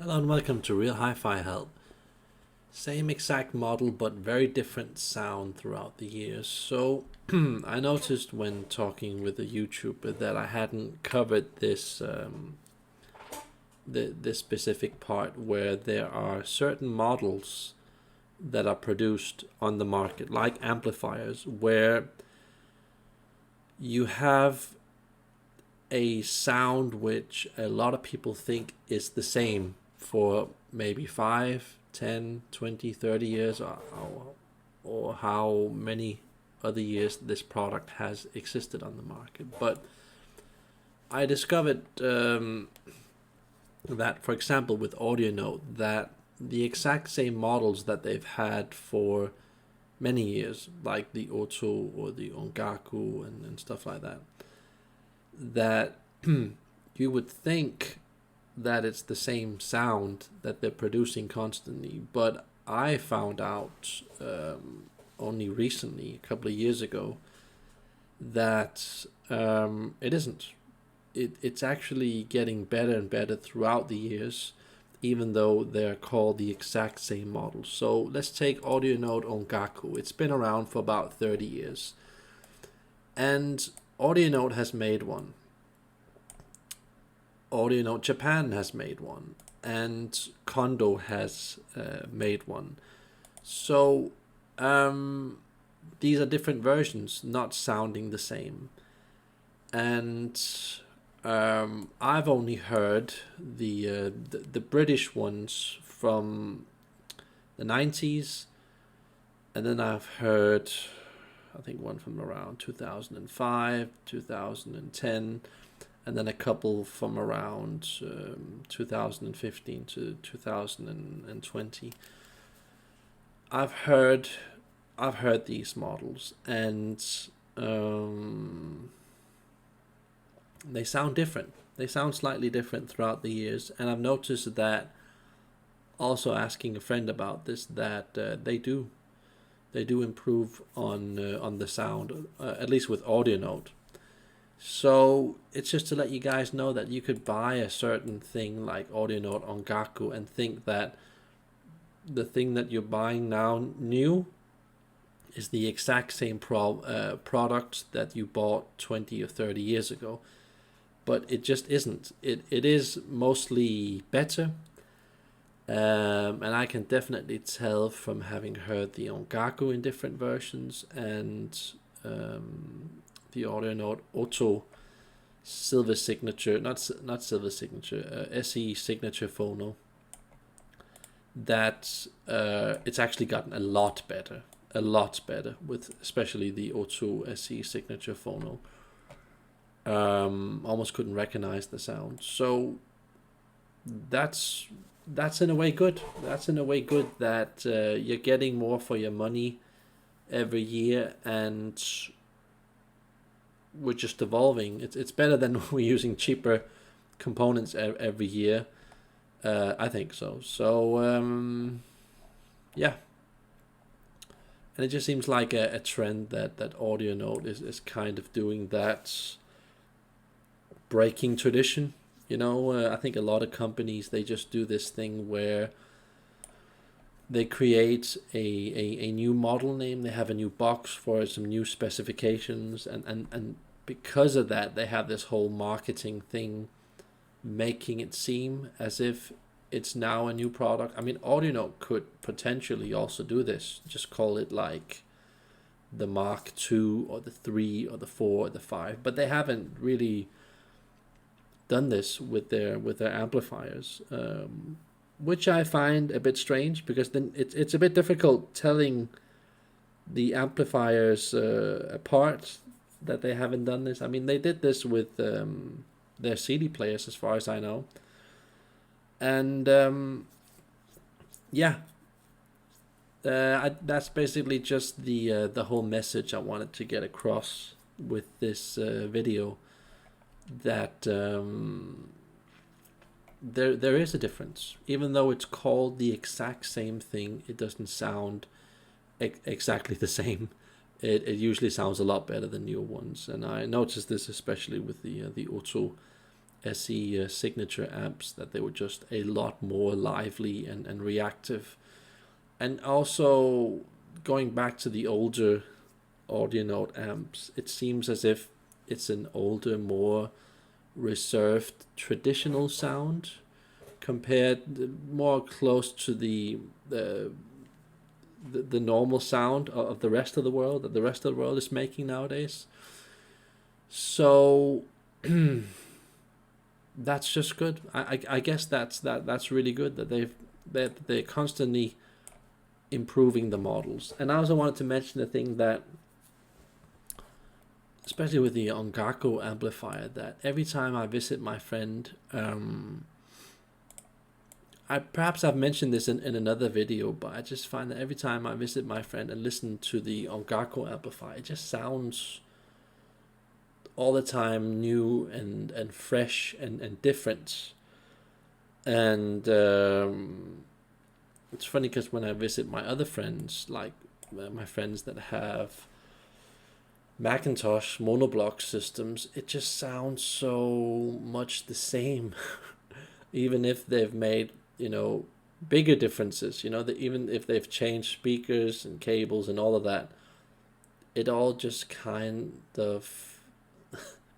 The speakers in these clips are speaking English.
Hello and welcome to Real Hi-Fi Help. Same exact model but very different sound throughout the years. So I noticed when talking with a YouTuber that I hadn't covered this specific part where there are certain models that are produced on the market, like amplifiers, where you have a sound which a lot of people think is the same for maybe 5, 10, 20, 30 years, or how many other years this product has existed on the market. But I discovered that, for example, with Audio Note, that the exact same models that they've had for many years, like the Oto or the Ongaku and stuff like that, that you would think that it's the same sound that they're producing constantly, but I found out only recently, a couple of years ago, that it isn't. It's actually getting better and better throughout the years, even though they're called the exact same model. So let's take Audio Note Ongaku. It's been around for about 30 years. And Audio Note has made one. Audio Note Japan has made one, and Kondo has made one. So these are different versions, not sounding the same. And I've only heard the British ones from the 90s, and then I've heard, I think, one from around 2005, 2010, and then a couple from around 2015 to 2020. I've heard these models, and they sound different. They sound slightly different throughout the years, and I've noticed that. Also, asking a friend about this, that they do improve on the sound, at least with Audio Note. So it's just to let you guys know that you could buy a certain thing like Audio Note Ongaku and think that the thing that you're buying now new is the exact same product that you bought 20 or 30 years ago. But it just isn't. It is mostly better. And I can definitely tell from having heard the Ongaku in different versions and the Audio Note Oto Silver Signature, not Silver Signature, SE Signature Phono, that it's actually gotten a lot better with especially the Oto SE Signature Phono. Almost couldn't recognize the sound. So that's in a way good. That's in a way good that you're getting more for your money every year, and we're just evolving. It's better than we're using cheaper components every year. I think so. So yeah, and it just seems like a trend that Audio Note is kind of doing that, breaking tradition. I think a lot of companies, they just do this thing where they create a new model name, they have a new box for some new specifications, and because of that, they have this whole marketing thing making it seem as if it's now a new product. I mean, Audio Note could potentially also do this, just call it like the Mark II or the 3 or the 4 or the 5, but they haven't really done this with their amplifiers, which I find a bit strange, because then it's a bit difficult telling the amplifiers apart that they haven't done this. I mean, they did this with their CD players, as far as I know, and yeah, that's basically just the whole message I wanted to get across with this video. That there is a difference. Even though it's called the exact same thing, it doesn't sound exactly the same. It usually sounds a lot better than newer ones, and I noticed this especially with the Oto SE signature amps, that they were just a lot more lively and reactive. And also, going back to the older Audionaut amps, it seems as if it's an older, more reserved, traditional sound compared more close to the normal sound of the rest of the world that the rest of the world is making nowadays. So that's just good. I guess that's really good that they're constantly improving the models. And I also wanted to mention the thing that, especially with the Ongaku amplifier, that every time I visit my friend, I've mentioned this in another video, but I just find that every time I visit my friend and listen to the Ongaku amplifier, it just sounds all the time new and fresh and different. And it's funny because when I visit my other friends, like my friends that have Macintosh monoblock systems, it just sounds so much the same. Even if they've made, bigger differences, that even if they've changed speakers and cables and all of that, it all just kind of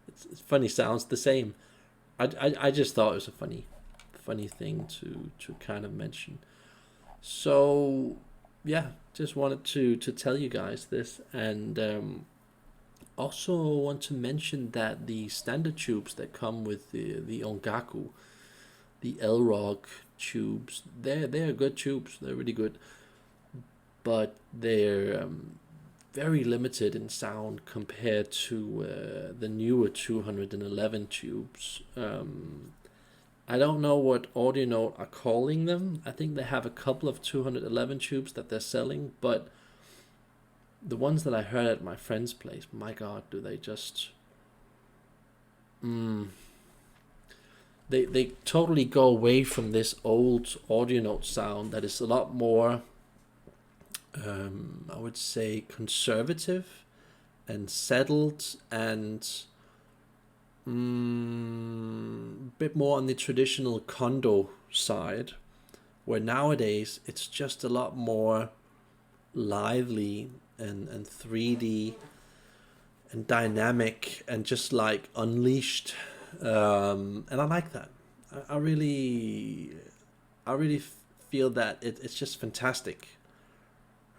it's funny, sounds the same. I just thought it was a funny thing to kind of mention. So yeah, just wanted to tell you guys this. And also want to mention that the standard tubes that come with the Ongaku, the L-Rock tubes, they're good tubes. They're really good, but they're very limited in sound compared to the newer 211 tubes. I don't know what Audionaut are calling them. I think they have a couple of 211 tubes that they're selling, but the ones that I heard at my friend's place, my God, do they just... They totally go away from this old Audionaut sound that is a lot more, I would say, conservative and settled and a bit more on the traditional Kondo side, where nowadays it's just a lot more lively and 3D and dynamic and just like unleashed. And I like that. I really feel that it's just fantastic.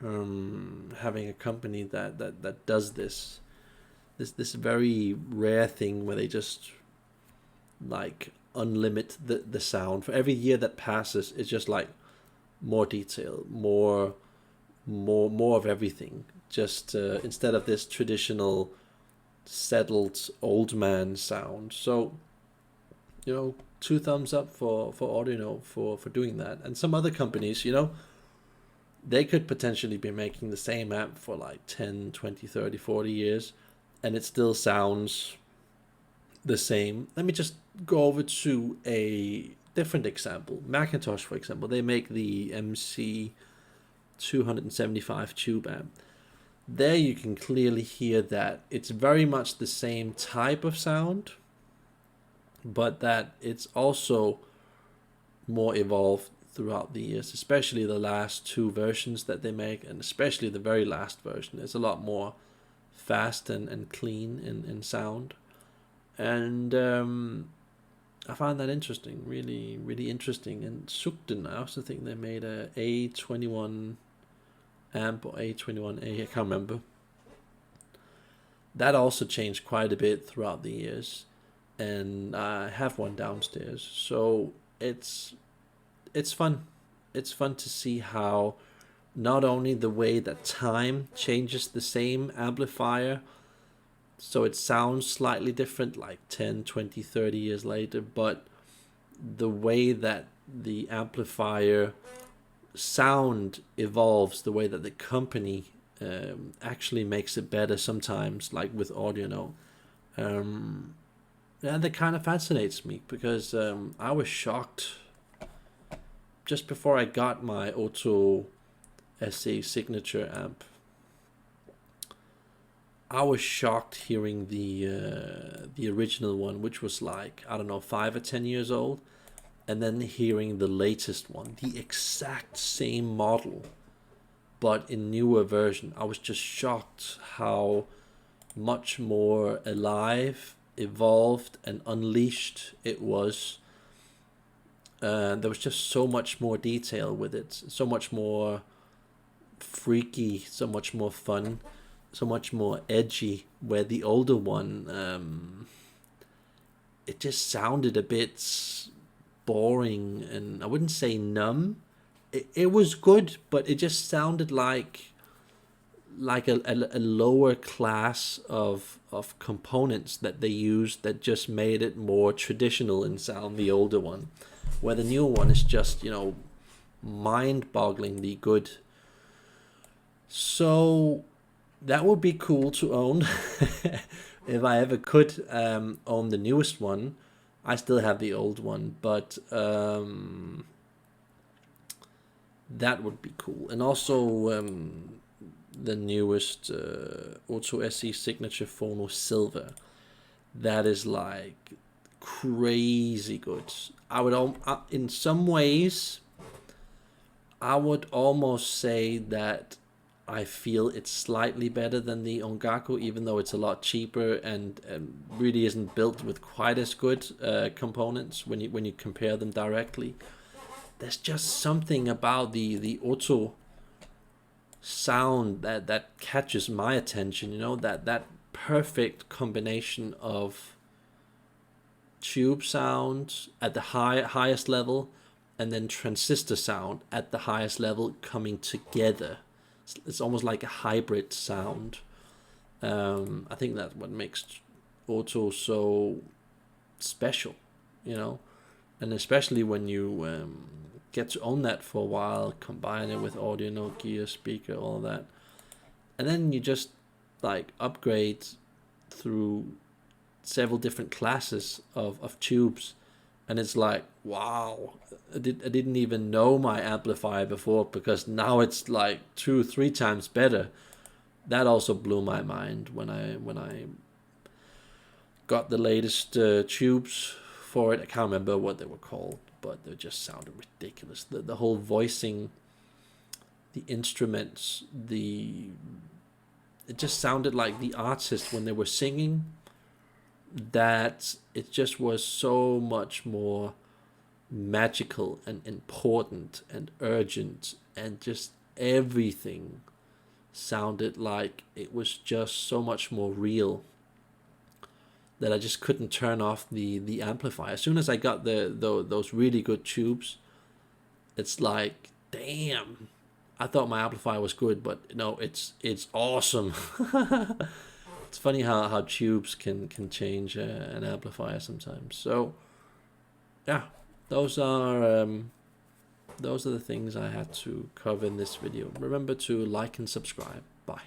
Having a company that does this very rare thing where they just like unlimit the sound. For every year that passes, it's just like more detail, more of everything. Just instead of this traditional settled old man sound. So 2 thumbs up for Audionaut for doing that. And some other companies, they could potentially be making the same amp for like 10, 20, 30, 40 years and it still sounds the same. Let me just go over to a different example. Macintosh, for example, they make the MC 275 tube amp. There you can clearly hear that it's very much the same type of sound, but that it's also more evolved throughout the years, especially the last 2 versions that they make, and especially the very last version is a lot more fast and clean in sound. And I find that interesting, really, really interesting. And Sukden, I also think they made a A21 amp or A21A, I can't remember. That also changed quite a bit throughout the years, and I have one downstairs. So it's fun. It's fun to see how not only the way that time changes the same amplifier, so it sounds slightly different like 10, 20, 30 years later, but the way that the amplifier sound evolves, the way that the company actually makes it better sometimes, like with Audionaut. And that kind of fascinates me because I was shocked just before I got my Otto SE signature amp. I was shocked hearing the original one, which was like, I don't know, 5 or 10 years old, and then hearing the latest one, the exact same model, but in newer version. I was just shocked how much more alive, evolved, and unleashed it was. There was just so much more detail with it, so much more freaky, so much more fun, so much more edgy, where the older one, it just sounded a bit boring, and I wouldn't say numb. It was good, but it just sounded like a lower class of components that they used that just made it more traditional in sound, the older one, where the newer one is just, mind-bogglingly good. So that would be cool to own. If I ever could own the newest one. I still have the old one, but that would be cool. And also the newest Auto SE Signature Phono Silver. That is like crazy good. I would, in some ways, I would almost say that I feel it's slightly better than the Ongaku, even though it's a lot cheaper and really isn't built with quite as good components when you compare them directly. There's just something about the Auto sound that catches my attention. That perfect combination of tube sound at the highest level, and then transistor sound at the highest level coming together. It's almost like a hybrid sound. I think that's what makes Auto so special, and especially when you get to own that for a while, combine it with audio, gear, speaker, all that, and then you just like upgrade through several different classes of tubes, and it's like, wow, I didn't even know my amplifier before, because now it's like 2-3 times better. That also blew my mind when I got the latest tubes for it. I can't remember what they were called, but they just sounded ridiculous. The whole voicing, the instruments, it just sounded like the artist when they were singing. That it just was so much more magical and important and urgent, and just everything sounded like it was just so much more real, that I just couldn't turn off the amplifier. As soon as I got those really good tubes, it's like, damn, I thought my amplifier was good, but no, it's awesome. It's funny how tubes can change an amplifier sometimes. So yeah, those are the things I had to cover in this video. Remember to like and subscribe. Bye.